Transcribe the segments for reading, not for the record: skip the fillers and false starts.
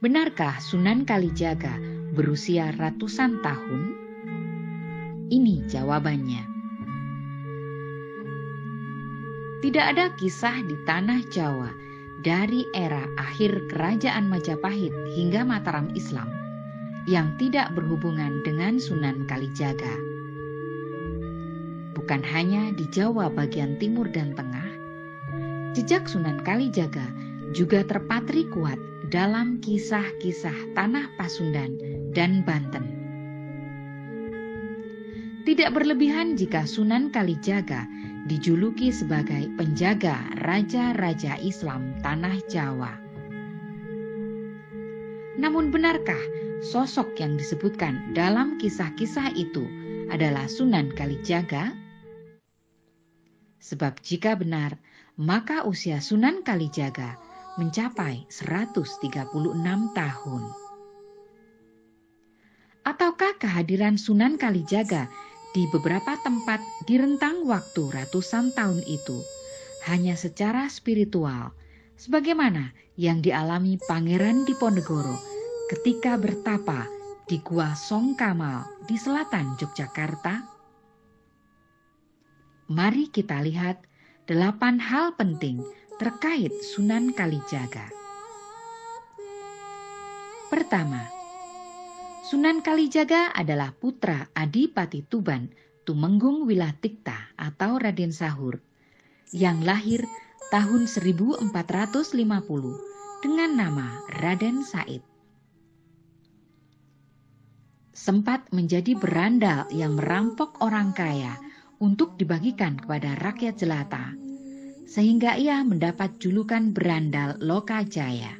Benarkah Sunan Kalijaga berusia ratusan tahun? Ini jawabannya. Tidak ada kisah di tanah Jawa dari era akhir Kerajaan Majapahit hingga Mataram Islam yang tidak berhubungan dengan Sunan Kalijaga. Bukan hanya di Jawa bagian timur dan tengah, jejak Sunan Kalijaga juga terpatri kuat dalam kisah-kisah tanah Pasundan dan Banten. Tidak berlebihan jika Sunan Kalijaga dijuluki sebagai penjaga raja-raja Islam tanah Jawa. Namun benarkah sosok yang disebutkan dalam kisah-kisah itu adalah Sunan Kalijaga? Sebab jika benar, maka usia Sunan Kalijaga mencapai 136 tahun. Ataukah kehadiran Sunan Kalijaga di beberapa tempat di rentang waktu ratusan tahun itu hanya secara spiritual, sebagaimana yang dialami Pangeran Diponegoro ketika bertapa di Gua Songkamal di selatan Yogyakarta? Mari kita lihat 8 hal penting terkait Sunan Kalijaga. Pertama, Sunan Kalijaga adalah putra Adipati Tuban Tumenggung Wilatikta atau Raden Sahur yang lahir tahun 1450 dengan nama Raden Said. Sempat menjadi berandal yang merampok orang kaya untuk dibagikan kepada rakyat jelata, sehingga ia mendapat julukan berandal Lokajaya.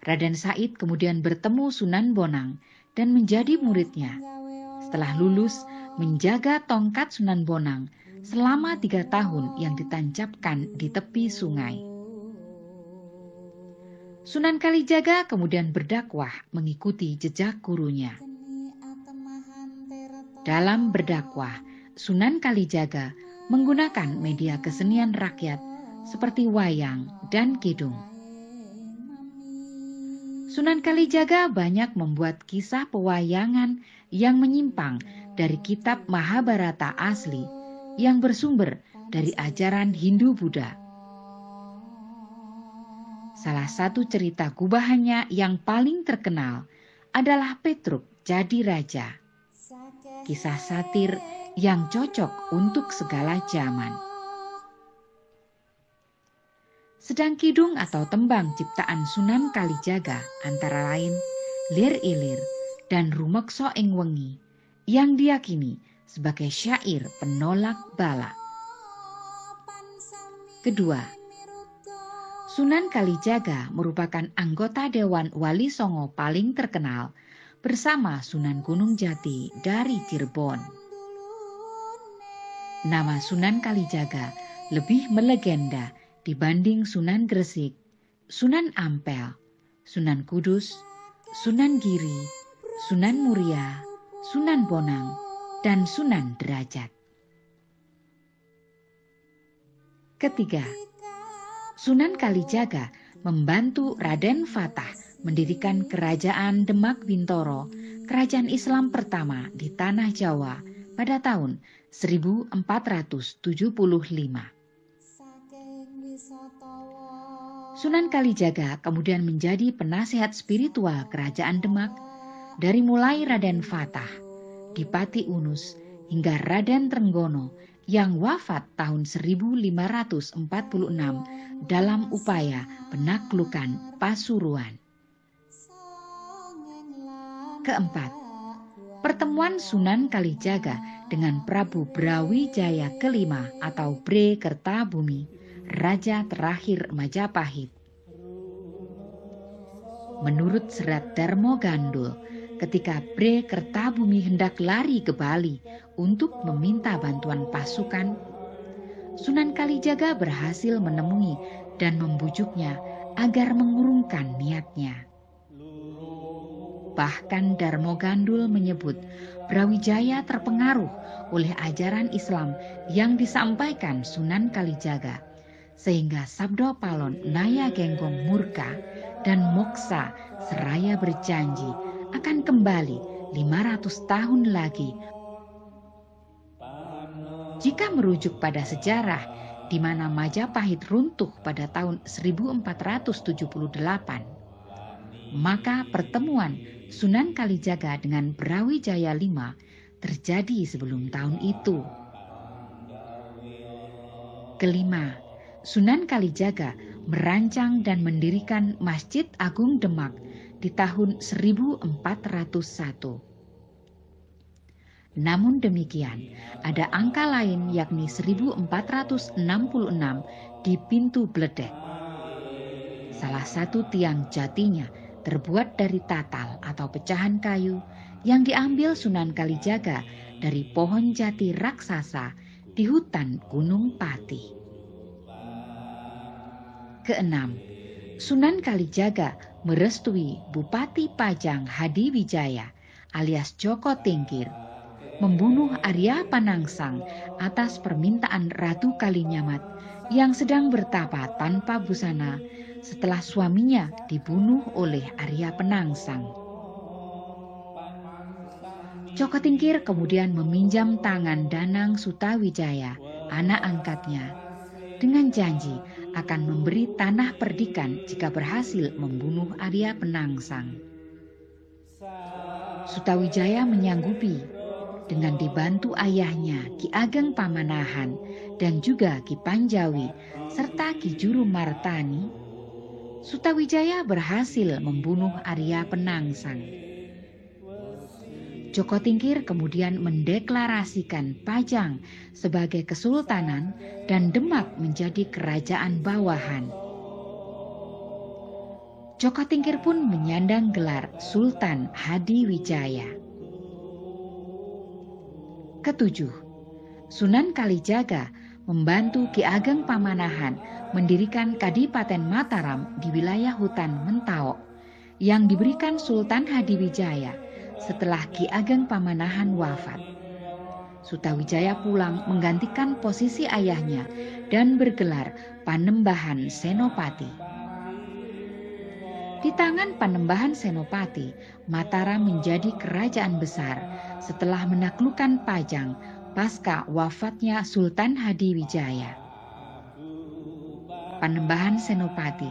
Raden Said kemudian bertemu Sunan Bonang dan menjadi muridnya. Setelah lulus, menjaga tongkat Sunan Bonang selama 3 tahun yang ditancapkan di tepi sungai. Sunan Kalijaga kemudian berdakwah mengikuti jejak gurunya. Dalam berdakwah, Sunan Kalijaga menggunakan media kesenian rakyat seperti wayang dan kidung. Sunan Kalijaga banyak membuat kisah pewayangan yang menyimpang dari kitab Mahabharata asli yang bersumber dari ajaran Hindu-Buddha. Salah satu cerita gubahannya yang paling terkenal adalah Petruk Jadi Raja, kisah satir yang cocok untuk segala zaman. Sedang kidung atau tembang ciptaan Sunan Kalijaga antara lain Lir Ilir dan Rumekso ing Wengi yang diyakini sebagai syair penolak bala. Kedua, Sunan Kalijaga merupakan anggota Dewan Wali Songo paling terkenal bersama Sunan Gunung Jati dari Cirebon. Nama Sunan Kalijaga lebih melegenda dibanding Sunan Gresik, Sunan Ampel, Sunan Kudus, Sunan Giri, Sunan Muria, Sunan Bonang, dan Sunan Derajat. Ketiga, Sunan Kalijaga membantu Raden Fatah mendirikan Kerajaan Demak Bintoro, kerajaan Islam pertama di tanah Jawa pada tahun 1475. Sunan Kalijaga kemudian menjadi penasihat spiritual Kerajaan Demak dari mulai Raden Fatah, Dipati Unus, hingga Raden Trenggono yang wafat tahun 1546 dalam upaya penaklukan Pasuruan. Keempat, pertemuan Sunan Kalijaga dengan Prabu Brawijaya kelima atau Bre Kertabumi, raja terakhir Majapahit. Menurut serat Darmo Gandul, ketika Bre Kertabumi hendak lari ke Bali untuk meminta bantuan pasukan, Sunan Kalijaga berhasil menemui dan membujuknya agar mengurungkan niatnya. Bahkan Darmo Gandul menyebut Brawijaya terpengaruh oleh ajaran Islam yang disampaikan Sunan Kalijaga, sehingga Sabdo Palon Naya Genggong murka dan moksa seraya berjanji akan kembali 500 tahun lagi. Jika merujuk pada sejarah di mana Majapahit runtuh pada tahun 1478, maka pertemuan Sunan Kalijaga dengan Brawijaya V terjadi sebelum tahun itu. Kelima, Sunan Kalijaga merancang dan mendirikan Masjid Agung Demak di tahun 1401. Namun demikian, ada angka lain yakni 1466 di Pintu Bledek. Salah satu tiang jatinya terbuat dari tatal atau pecahan kayu yang diambil Sunan Kalijaga dari pohon jati raksasa di hutan Gunung Pati. Keenam, Sunan Kalijaga merestui Bupati Pajang Hadiwijaya alias Joko Tingkir membunuh Arya Panangsang atas permintaan Ratu Kalinyamat yang sedang bertapa tanpa busana setelah suaminya dibunuh oleh Arya Penangsang. Joko Tingkir kemudian meminjam tangan Danang Sutawijaya, anak angkatnya, dengan janji akan memberi tanah perdikan jika berhasil membunuh Arya Penangsang. Sutawijaya menyanggupi dengan dibantu ayahnya Ki Ageng Pamanahan dan juga Ki Panjawi serta Ki Juru Martani. Sutawijaya berhasil membunuh Arya Penangsang. Joko Tingkir kemudian mendeklarasikan Pajang sebagai kesultanan dan Demak menjadi kerajaan bawahan. Joko Tingkir pun menyandang gelar Sultan Hadiwijaya. Ketujuh, Sunan Kalijaga membantu Ki Ageng Pamanahan mendirikan Kadipaten Mataram di wilayah hutan Mentawok yang diberikan Sultan Hadiwijaya setelah Ki Ageng Pamanahan wafat. Sutawijaya pulang menggantikan posisi ayahnya dan bergelar Panembahan Senopati. Di tangan Panembahan Senopati, Mataram menjadi kerajaan besar setelah menaklukkan Pajang pasca wafatnya Sultan Hadiwijaya. Panembahan Senopati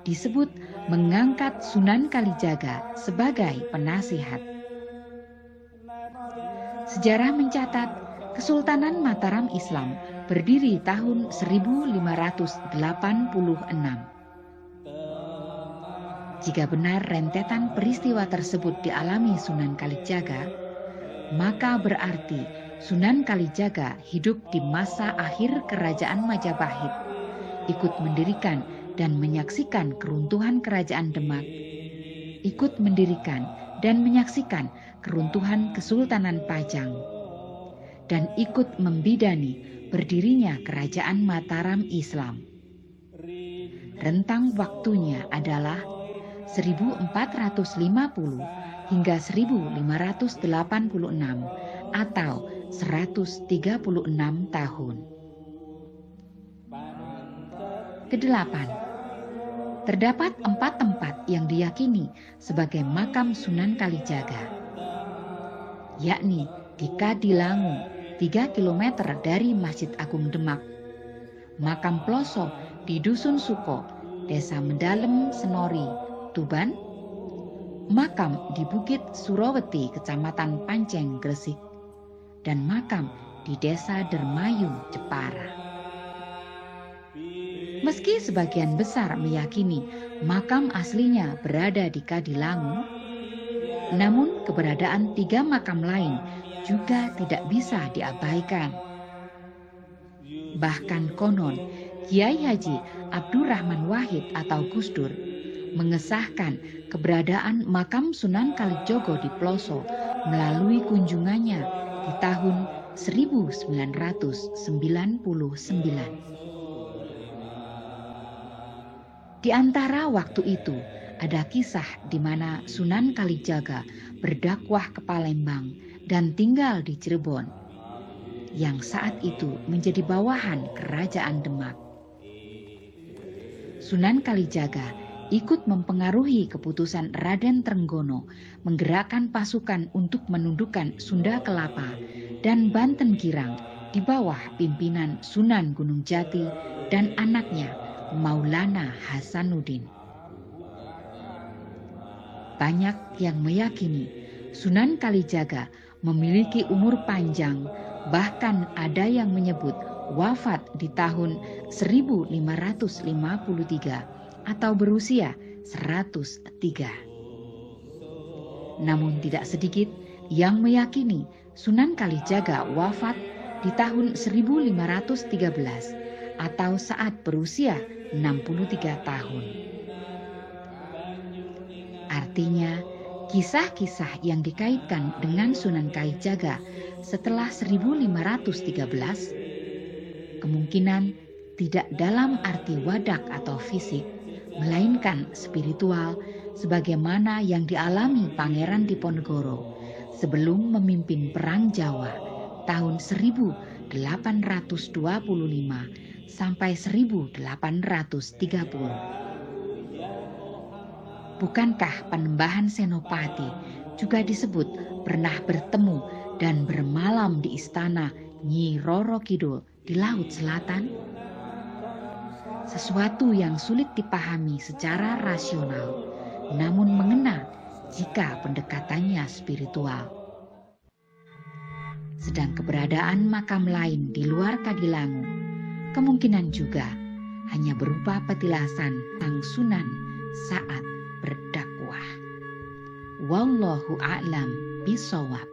disebut mengangkat Sunan Kalijaga sebagai penasihat. Sejarah mencatat Kesultanan Mataram Islam berdiri tahun 1586. Jika benar rentetan peristiwa tersebut dialami Sunan Kalijaga, maka berarti Sunan Kalijaga hidup di masa akhir Kerajaan Majapahit, ikut mendirikan dan menyaksikan keruntuhan Kerajaan Demak, ikut mendirikan dan menyaksikan keruntuhan Kesultanan Pajang, dan ikut membidani berdirinya Kerajaan Mataram Islam. Rentang waktunya adalah 1450 hingga 1586 atau 136 tahun. Kedelapan, terdapat 4 tempat yang diyakini sebagai makam Sunan Kalijaga, yakni di Kadilangu 3 km dari Masjid Agung Demak, makam Ploso di Dusun Suko, Desa Medalem Senori, Tuban, makam di Bukit Suraweti, Kecamatan Panceng, Gresik, dan makam di Desa Dermayu, Jepara. Meski sebagian besar meyakini makam aslinya berada di Kadilangu, namun keberadaan 3 makam lain juga tidak bisa diabaikan. Bahkan konon, Kiai Haji Abdurrahman Wahid atau Gus Dur mengesahkan keberadaan makam Sunan Kalijogo di Ploso melalui kunjungannya di tahun 1999. Di antara waktu itu ada kisah di mana Sunan Kalijaga berdakwah ke Palembang dan tinggal di Cirebon, yang saat itu menjadi bawahan Kerajaan Demak. Sunan Kalijaga ikut mempengaruhi keputusan Raden Trenggono menggerakkan pasukan untuk menundukkan Sunda Kelapa dan Banten Girang di bawah pimpinan Sunan Gunung Jati dan anaknya Maulana Hasanuddin. Banyak yang meyakini Sunan Kalijaga memiliki umur panjang, bahkan ada yang menyebut wafat di tahun 1553 atau berusia 103. Namun tidak sedikit yang meyakini Sunan Kalijaga wafat di tahun 1513 atau saat berusia 63 tahun. Artinya, kisah-kisah yang dikaitkan dengan Sunan Kalijaga setelah 1513 kemungkinan tidak dalam arti wadak atau fisik, melainkan spiritual sebagaimana yang dialami Pangeran Diponegoro sebelum memimpin Perang Jawa tahun 1825 sampai 1830. Bukankah Panembahan Senopati juga disebut pernah bertemu dan bermalam di istana Nyi Roro Kidul di Laut Selatan? Sesuatu yang sulit dipahami secara rasional, namun mengena jika pendekatannya spiritual. Sedang keberadaan makam lain di luar Kadilangu kemungkinan juga hanya berupa petilasan sang Sunan saat berdakwah. Wallahu a'lam bishawab.